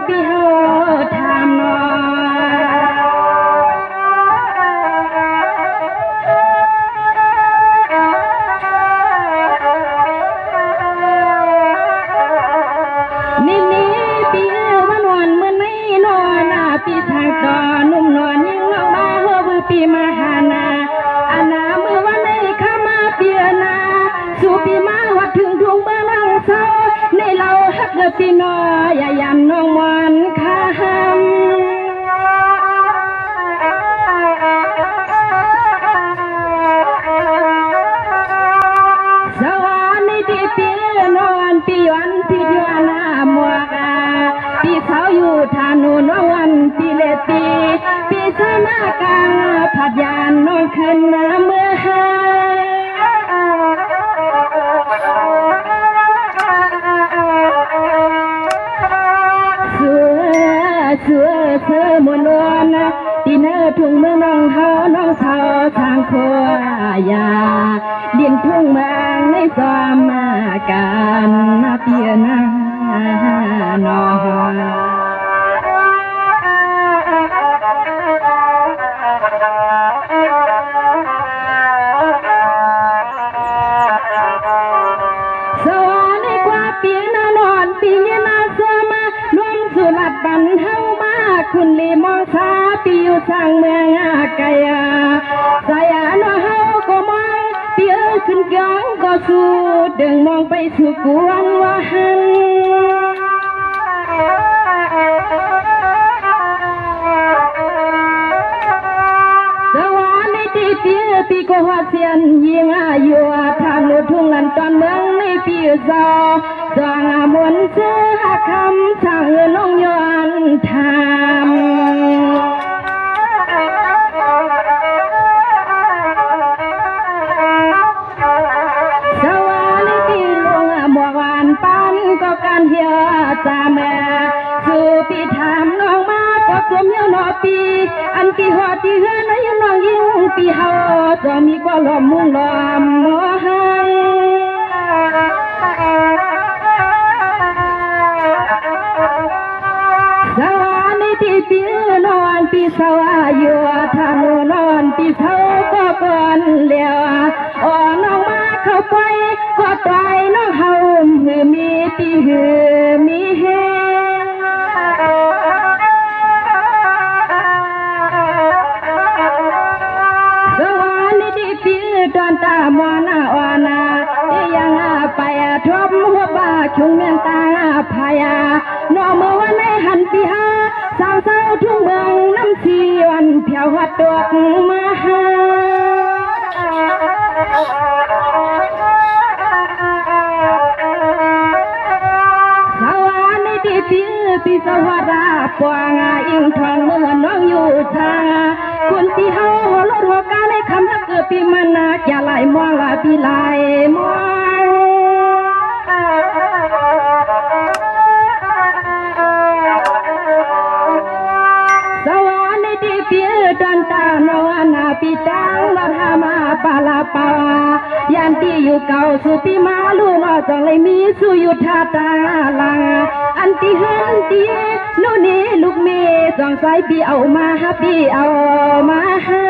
ปีเฮาทำนอนี่ปีวันวันเมื่อไหนนอนปีทางต่อนุ่มนอนยิ่งออกมาเฮอปีมาหานาอานาเมื่อวันไหนข้ามาเปียนาสู่ปีมาวัดถึงดวงเมื่อนังเศร้าในเราฮักเดือปีนอยายำน้องมันข้ามสวรรค์ในที่เปียนอนปีวันปีเดือนมัวกาปีเสาอยู่ทานุนวันปีเลตีปีสมากาผัดยานน้องขึ้นเมื่อหาเสือมวนวนตีเนื้อทุ่งเมืองน้องเฮาน้องสาวทางโคยาเลี้ยงทุ่งเมืองในสามาการเปียนานอสวรรค์ในกว่าเปียนานอนปีนาเสมารวมสุรัดบันเฮามาคุณลีมองสาปีอยู่สร้างเมืองกายาสายานเฮาก็มองเปียขึ้นเกียงก็สู้ดึงมองไปสู่กวนว่าหันสวรรค์ในที่เปียปีก็หัวเสียนยิงอายุทางโนทุ่งลันตอนเมืองในปีซอสางมนเสือคำสั่งลงย้อนทำสวรรค์ปีลงบัววานปันก็การเหียจาแม่สู่ปีถามน้องมาก็กลมเหี่ยวนอปีอันปีหัวปีเฮือนยังน้องยิ่งปีเฮาจะมีก็ล้อมมุ่งล้อมมอหันสวรรค์ในที่ปีนอนปีสวาอยู่ทางนอนปีเท่าก็ก่อนเลี้ยวอ่อนน้องมาเข้าไปก็ตายน้องเฮาหือมีปีหือมีเฮสวรรค์ในที่ปีตอนตามวนาอวนายังไปทบหัวบ้าชุงเมียนตาพายานอเมื่อวันในหันปีหาสาวสาวทุ่งเมืองน้ำชีวันเพียวหัดดอกมาหาสวรรค์ในที่ปีสวัสดิ์ปวงอิงทองเมื่อน้องอยู่ทางคนที่เฮาลดหัวการในคำนักเกิดปีมันนาจะไหลมองละปีไหลมองสวรรค์ในที่เปียดันตานวนาปีตังละธามาปาลาปายันที่อยู่เก่าสุปีมาลูกจองเลยมีสุยุทธาตาลังอันที่เฮินตีนู่นนี่ลูกเมย์จองสายปีเอามาหาปีเอามาหา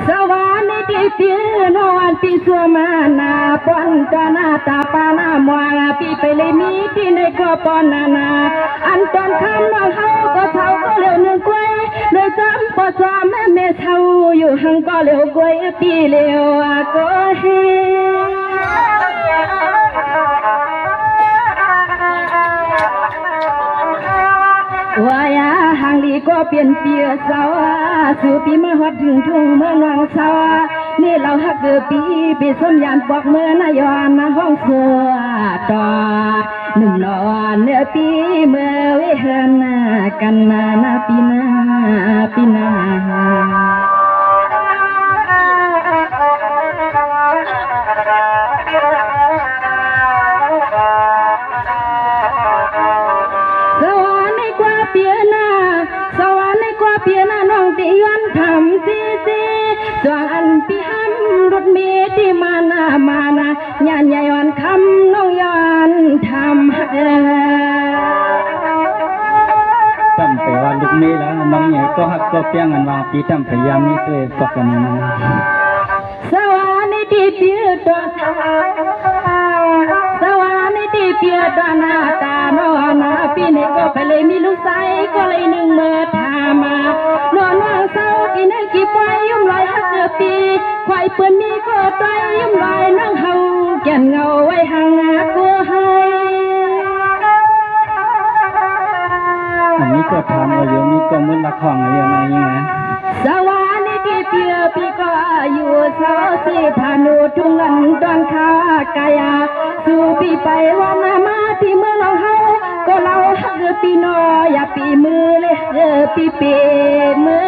สวรรค์ในที่เปียนวันปีสัวมานาปอนจานาตาปานามัวปีไปเลยมีที่ในก็ปอนนาอันตอนคำน้องเฮาก็เท่าก็เร็วหนึ่งกล้วยโดยจำปอจำแม่เท่าอยู่หังก็เร็วกล้วยปีเร็วก็เฮวายาหางลีก็เปลี่ยนเปียสาวสู่ปีมาฮอดถึงทุ่งเมืองนางสาวนี่เราฮักเดือปีส้มยานปอกเมื่อนายอนห้องสัวต่อหนุ่มนอนเนื้อปีเมื่อเวหนากันนาปีนา ม มานะญาณยอนคำน้องย้อนทำจำไปว่าลูกนี้แล้วน้องใหญ่ก็ฮักก็เปี้ยงกันว่าปีจำพยายามนี่ตัวตกกันนะสวานิติเปียดอนสวานิติเปียดอนนาตาโนนาปีนี้ก็ไปเลยมีลูกชายก็เลยหนึ่งเมื่อทามานอนว่างเศร้ากินกี่ปอยยุ่มลอยฮักเกือปีควายเปื้อนมีก็ไตยุ่มลอยน้องเฮาแก่นเงาไว้ห่างกัวให้อันนี้ก็ทำมาอยู่นี่ก็มุดละของอะไรอย่างนี้นะสวานิติเปียปีก็อายุสาวสิธานุทุ่งลันดอนขากายาสู่ปีไปวันมาที่เมืองน้องเฮาก็เราฮักปีนออย่าปีมือเลยปีเปมือ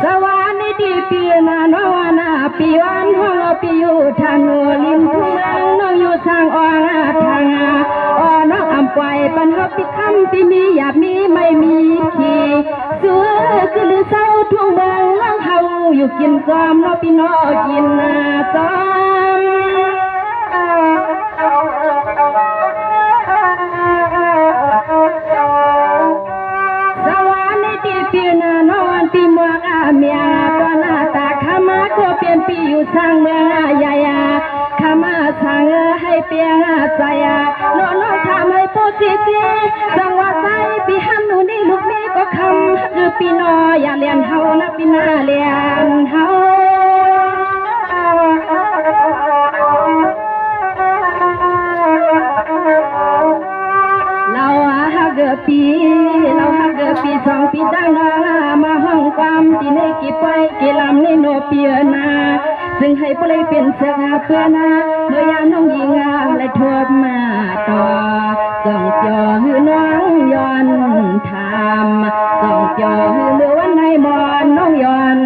สวานิติเปียนาโนวานาปีวันห้องปีอยู่ทานุลิมทุ่งเมืองน้องอยู่ทางอ่างทางน้องอำปล่อยปันหอบปีคำปีมีอยากมีไม่มีขี่สัวคือลือเศร้าทุ่งเมืองน้องเฮาอยู่กินจอมน้องปีน้อกินจอมสวานิติเปียนานอนปีเมืองเมียตอนตาขามาก็เปลี่ยนปีอยู่ทางเมืองใหญ่ขามาทางให้เปียงใจน้องทำให้โปรจิจีจังหวะใจปีหันหนูนี่ลูกนี้ก็คำคือปีนออย่าเลียนเฮานะปีหน้าเลียนเฮาเราฮักปีเราฮักปีสองปีดังมาห้องความที่ในกี่ไปกี่ลำในโนเปียนาซึ่งให้ปเลยเป็นเสือเพื่อนาเมื่อยาน้องยิงและทวบมาต่อส่องจอหือน้องย้อนทำส่องจอหือเมื่อวันในมอนน้องย้อน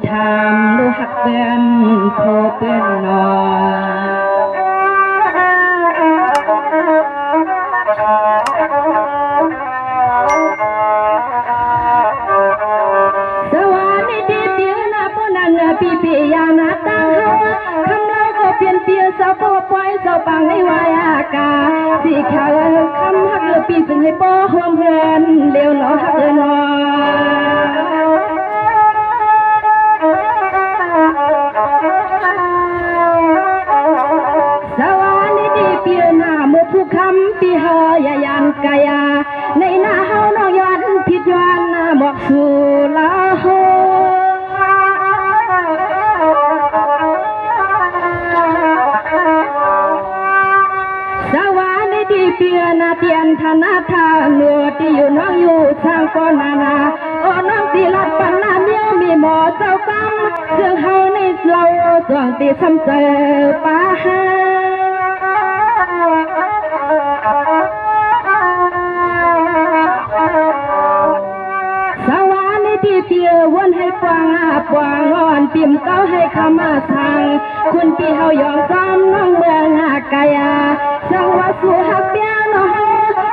ทำดูหักเปื่อนโคเปื่อนนอปีปียานาตาเฮาคำเล่าก็เปลี่ยนเปลี่ยนสาวโปปล่อยสาวปังในวายอากาสีขาวคำฮักปีซึ่งให้โปห่วงเพื่อนเลี้ยวหล่อฮักนอสวานิติเปียนาเมื่อผู้คำปีเฮายายันกายาในหน้าเฮาน้องย้อนผิดย้อนหมอกสู่ลาโฮเปียนาเตียนธนาทาเนื้อที่อยู่น้องอยู่ทางก่อนนาโอ้น้องตีลัดปันนาเมียวมีหมอเจ้ากำเสื่องเฮาในเราสวงตีซ้ำเจอป้าฮาสวานิติเปียวนให้ปวางปวางอ่อนปิ่มเก้าให้ขมาทางคุณปีเฮายองซ้ำน้องเมืองกายาจังหวะสู่หักเปียน้องเฮา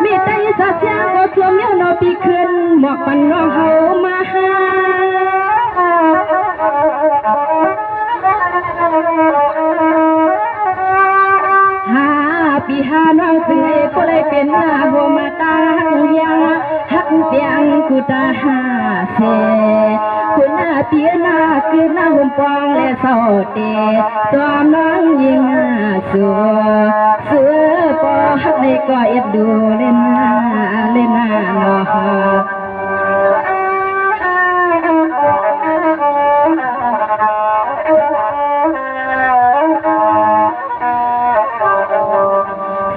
มีแต่ยสัตย์เสียก็ตัวเมียน้องปีขึ้นหมอกปันน้องเฮามาหาปีหาน้องซึ่งไอ้ก็เลยเป็นหน้าหัวมาตาหักยังหักเปียงกูตาหาเสคุณหน้าเปียหน้าคือหน้าหุ่มปองและเศร้าเตะตัวน้องยิงสัวเสือปอหักในก็เอ็ดดูเล่นหน้าเนาะ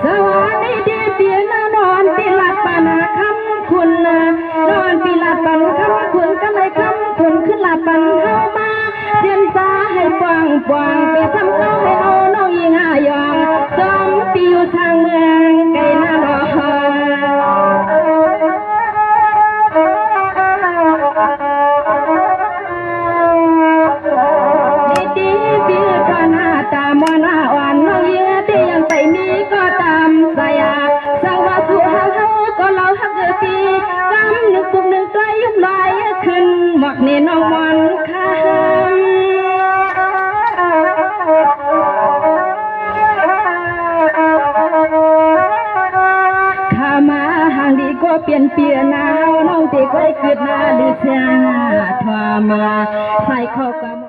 สวานิติเปียนานอนปีลัดปานาคำคุณนอนปีลัดปันคำคุณก็เลยคำคุณขึ้นลัดปันเฮามาเรียนสาให้ปวางไปทำเก้าให้เอาน้องยิงยองจอมปีอยู่ทางเมืองไกลนาหนอดีเปียตาหน้าตามอนาอ่อนน้องยิงที่ยังไปมีก็ตามสายสังวาสู่หักเฮาก็เราหักปีกำหนึ่งปุกหนึ่งไกลยุบลอยค กนี่น้องมอนข้าข้ามาห่างดีก็เปลี่ยนเปลี่ยนหนาวน้องตีก็เกิดหน้าดูเสียงทว่ามาใส่เข้ากำ